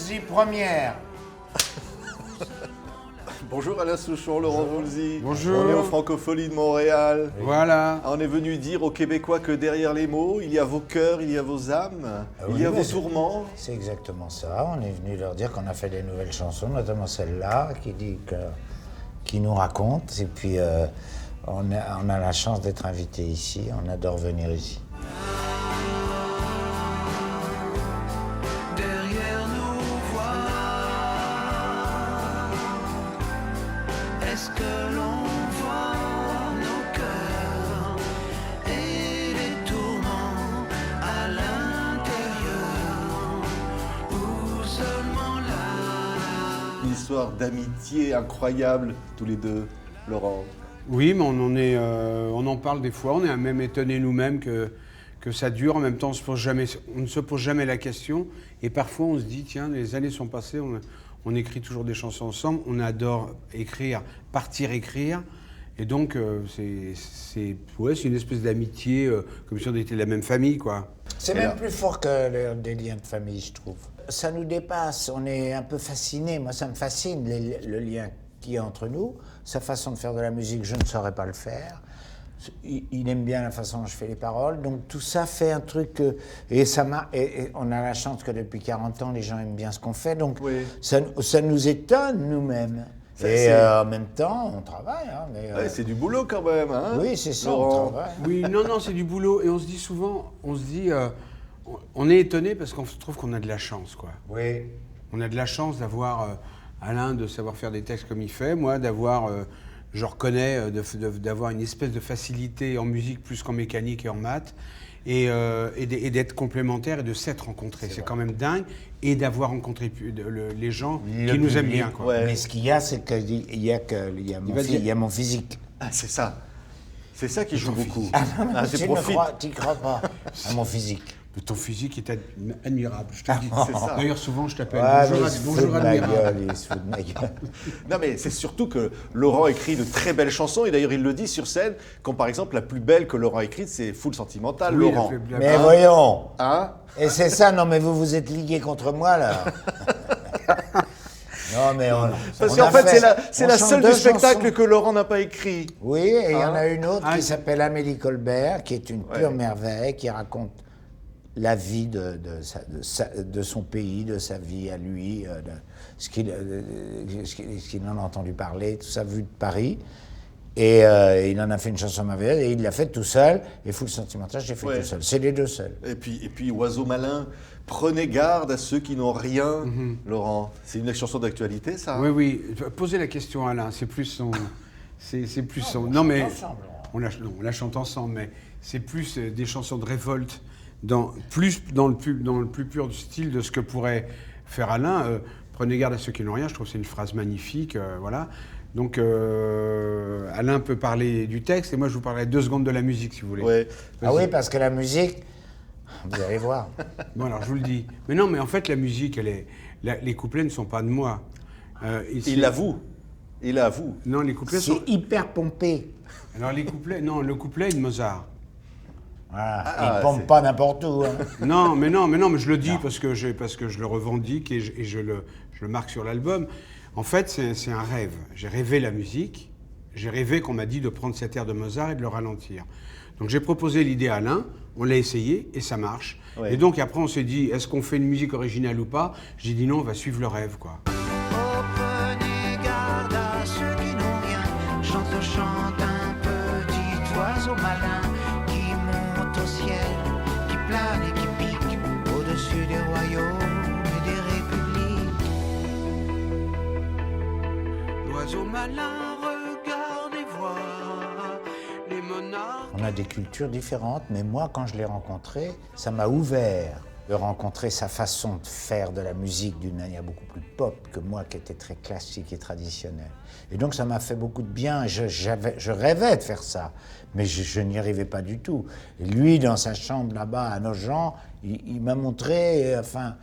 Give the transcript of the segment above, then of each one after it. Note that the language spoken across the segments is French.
Woolsey première. Bonjour Alain Souchon, Laurent Woolsey. Bonjour. On est aux Francopholies de Montréal. Voilà. On est venu dire aux Québécois que derrière les mots, il y a vos cœurs, il y a vos âmes, il y a vos tourments. C'est exactement ça. On est venu leur dire qu'on a fait des nouvelles chansons, notamment celle-là, qui nous raconte. Et puis, on a la chance d'être invité ici. On adore venir ici. Derrière nos voix, est-ce que l'on voit nos cœurs et les tourments à l'intérieur ou seulement là? Une histoire d'amitié incroyable, tous les deux, Laurent. Oui, mais on en parle des fois. On est même étonnés nous-mêmes que ça dure. En même temps, on ne se pose jamais la question. Et parfois, on se dit, tiens, les années sont passées, on écrit toujours des chansons ensemble. On adore écrire, partir écrire. Et donc, c'est une espèce d'amitié, comme si on était de la même famille, quoi. C'est même plus fort que des liens de famille, je trouve. Ça nous dépasse. On est un peu fascinés. Moi, ça me fascine, le lien qu'il y a entre nous. Sa façon de faire de la musique, je ne saurais pas le faire. Il aime bien la façon dont je fais les paroles. Donc tout ça fait un truc... et on a la chance que depuis 40 ans, les gens aiment bien ce qu'on fait. Donc Oui. ça nous étonne nous-mêmes. Et en même temps, on travaille. Hein, mais, Ouais, c'est du boulot quand même, hein? oui, c'est ça, Laurent. on travaille. Oui, non, c'est du boulot. Et on se dit souvent, on est étonné parce qu'on trouve qu'on a de la chance, quoi. Oui. On a de la chance d'avoir Alain, de savoir faire des textes comme il fait. Moi, je reconnais, d'avoir une espèce de facilité en musique plus qu'en mécanique et en maths. Et d'être complémentaires et de s'être rencontrés. C'est quand même dingue. Et d'avoir rencontré les gens qui nous aiment bien, quoi. Ouais. Mais ce qu'il y a, c'est qu'il y a mon physique. Ah, c'est ça. C'est ça qui joue beaucoup. Tu n'y crois pas à mon physique. Mais ton physique est admirable, je te dis. C'est ça. D'ailleurs, souvent, je t'appelle. Ouais, Bonjour, admirable. il se fout de ma gueule. Non mais c'est surtout que Laurent écrit de très belles chansons et d'ailleurs il le dit sur scène quand par exemple la plus belle que Laurent a écrite c'est Full Sentimental, Oui, Laurent. Mais voyons. Hein? Et c'est ça, non mais vous êtes ligués contre moi là. Non mais Parce on qu'en a fait c'est on la chante seule deux du spectacle chansons. que Laurent n'a pas écrit. Oui, et il y en a une autre Ah, qui s'appelle Amélie Colbert, qui est une pure Ouais. merveille, qui raconte la vie de son pays, de sa vie à lui, de ce qu'il en a entendu parler, tout ça vu de Paris. Et il en a fait une chanson merveilleuse et il l'a faite tout seul. Et Full Sentimental, j'ai fait Ouais. tout seul. C'est les deux seuls. Et puis Oiseau malin, prenez garde à ceux qui n'ont rien, Laurent. C'est une chanson d'actualité ça? Oui. Posez la question à Alain. C'est plus son. C'est plus son. Non, mais. On la chante ensemble, mais c'est plus des chansons de révolte, plus dans le plus pur du style de ce que pourrait faire Alain. Prenez garde à ceux qui n'ont rien, je trouve que c'est une phrase magnifique, voilà. Donc Alain peut parler du texte et moi je vous parlerai 2 secondes de la musique si vous voulez. Ouais. Ah oui, parce que la musique, vous allez voir. Bon alors je vous le dis. Mais non, mais en fait la musique, les couplets ne sont pas de moi. Il l'avoue. Il avoue. Non, les couplets sont... C'est hyper pompé. Alors les couplets, non, le couplet est de Mozart. Voilà. Il pompe pas n'importe où. Hein. Non, mais je le dis parce que je le revendique et je le marque sur l'album. En fait, c'est un rêve. J'ai rêvé la musique, j'ai rêvé qu'on m'a dit de prendre cet air de Mozart et de le ralentir. Donc j'ai proposé l'idée à Alain, on l'a essayé et ça marche. Ouais. Et donc après on s'est dit, est-ce qu'on fait une musique originale ou pas? J'ai dit non, on va suivre le rêve, quoi. Oh, prenez garde à ceux qui n'ont rien. Chante un petit oiseau malin qui monte au ciel, qui plane et qui pique au-dessus des royaumes et des républiques. L'oiseau malin regarde et voit les monarques. On a des cultures différentes, mais moi, quand je l'ai rencontré, ça m'a ouvert de rencontrer sa façon de faire de la musique d'une manière beaucoup plus pop que moi, qui était très classique et traditionnelle. Et donc, ça m'a fait beaucoup de bien. Je rêvais de faire ça, mais je n'y arrivais pas du tout. Et lui, dans sa chambre là-bas, à Nogent, il m'a montré, enfin...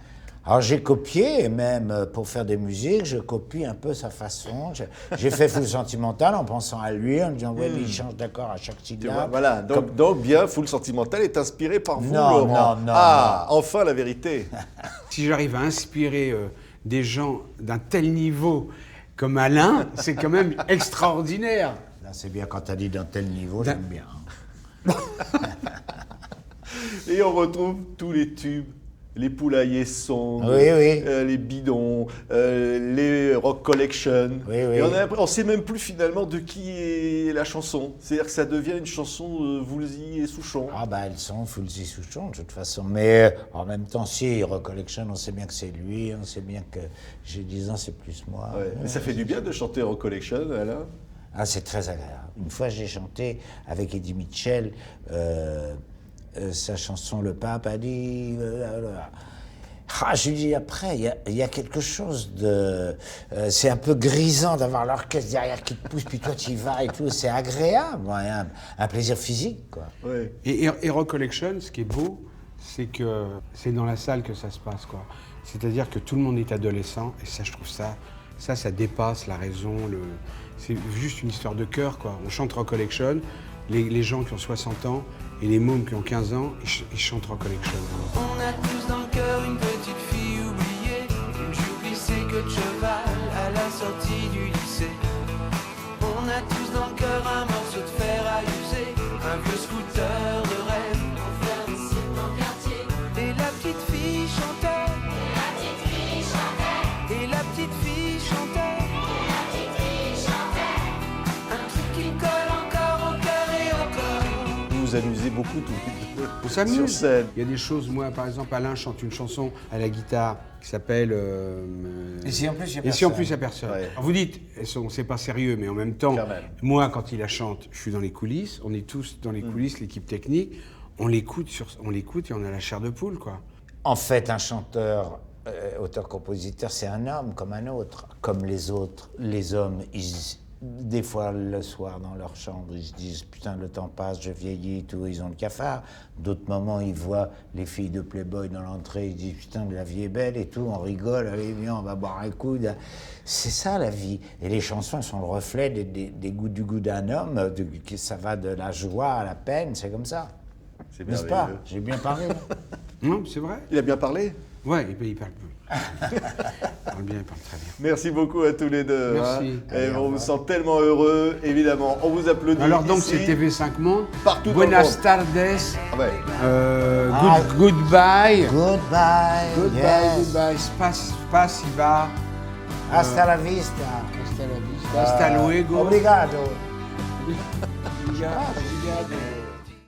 Alors j'ai copié, et même pour faire des musiques, je copie un peu sa façon. J'ai fait Full Sentimental en pensant à lui, en disant ouais, mais il change d'accord à chaque Tu vois, syllabe. voilà, donc bien, Full Sentimental est inspiré par vous, Non, Laurent. non, Enfin la vérité. Si j'arrive à inspirer des gens d'un tel niveau comme Alain, c'est quand même extraordinaire. Là, c'est bien quand tu as dit d'un tel niveau, j'aime bien. Et on retrouve tous les tubes, les poulaillers songs, Oui, oui. Les bidons, les rock collection. Oui, oui. Et on sait même plus finalement de qui est la chanson. C'est-à-dire que ça devient une chanson Woolsey et Souchon. Ah bah elles sont Woolsey Souchon de toute façon, mais en même temps si Recollection, on sait bien que c'est lui, on sait bien que j'ai 10 ans, c'est plus moi. Ouais. Mais ça fait du bien de chanter rock collection, Alain. Ah c'est très agréable. Une fois j'ai chanté avec Eddie Mitchell sa chanson Le Pape a dit... je lui dis après, il y a quelque chose de... c'est un peu grisant d'avoir l'orchestre derrière qui te pousse, puis toi tu y vas et tout, c'est agréable, ouais, un plaisir physique, quoi. Ouais. Et Rock Collection, ce qui est beau, c'est que c'est dans la salle que ça se passe, quoi. C'est-à-dire que tout le monde est adolescent, et ça, je trouve ça dépasse la raison, c'est juste une histoire de cœur, quoi. On chante Rock Collection, les gens qui ont 60 ans et les mômes qui ont 15 ans, ils chantent Rock Collection. On a tous dans le cœur une petite fille oubliée, une jupe glissée que de cheval à la sortie du lycée. On a tous dans le cœur un morceau de fer à user, un vieux scooter de rêve pour faire des sites dans le quartier. Et la petite fille chantait, et la petite fille chantait, et la petite fille chantait, et la petite fille chantait, un truc qui colle encore au cœur et au corps. Vous vous amusez beaucoup tous les deux On s'amuse. sur scène. Il y a des choses, moi par exemple, Alain chante une chanson à la guitare qui s'appelle Et si en plus il y a Et si en plus il n'y personne. a personne. Ouais. Alors, vous dites, c'est pas sérieux, mais en même temps, Quand même. moi quand il la chante, je suis dans les coulisses, on est tous dans les coulisses, l'équipe technique, on l'écoute et on a la chair de poule, quoi. En fait, un chanteur, auteur-compositeur, c'est un homme comme un autre. Comme les autres, les hommes, des fois le soir dans leur chambre, ils se disent « Putain, le temps passe, je vieillis, tout, ils ont le cafard ». D'autres moments, ils voient les filles de Playboy dans l'entrée, ils disent « Putain, la vie est belle et tout, on rigole, allez, viens, on va boire un coup ». C'est ça la vie. Et les chansons, elles sont le reflet du goût d'un homme, ça va de la joie à la peine, c'est comme ça. C'est N'est-ce pas? merveilleux. J'ai bien parlé. Non, c'est vrai. Il a bien parlé. Ouais, il parle peu. Il parle bien, il parle très bien. Merci beaucoup à tous les deux. Merci. Hein. Et on vous sent tellement heureux, évidemment. On vous applaudit. Alors donc ici, c'est TV5 Monde. partout dans le Buenas monde. tardes. Ah ouais. Goodbye. Goodbye. Goodbye, Yes. goodbye. Spasiba. Hasta la vista. Hasta la vista. Hasta luego. Obrigado. Obrigado.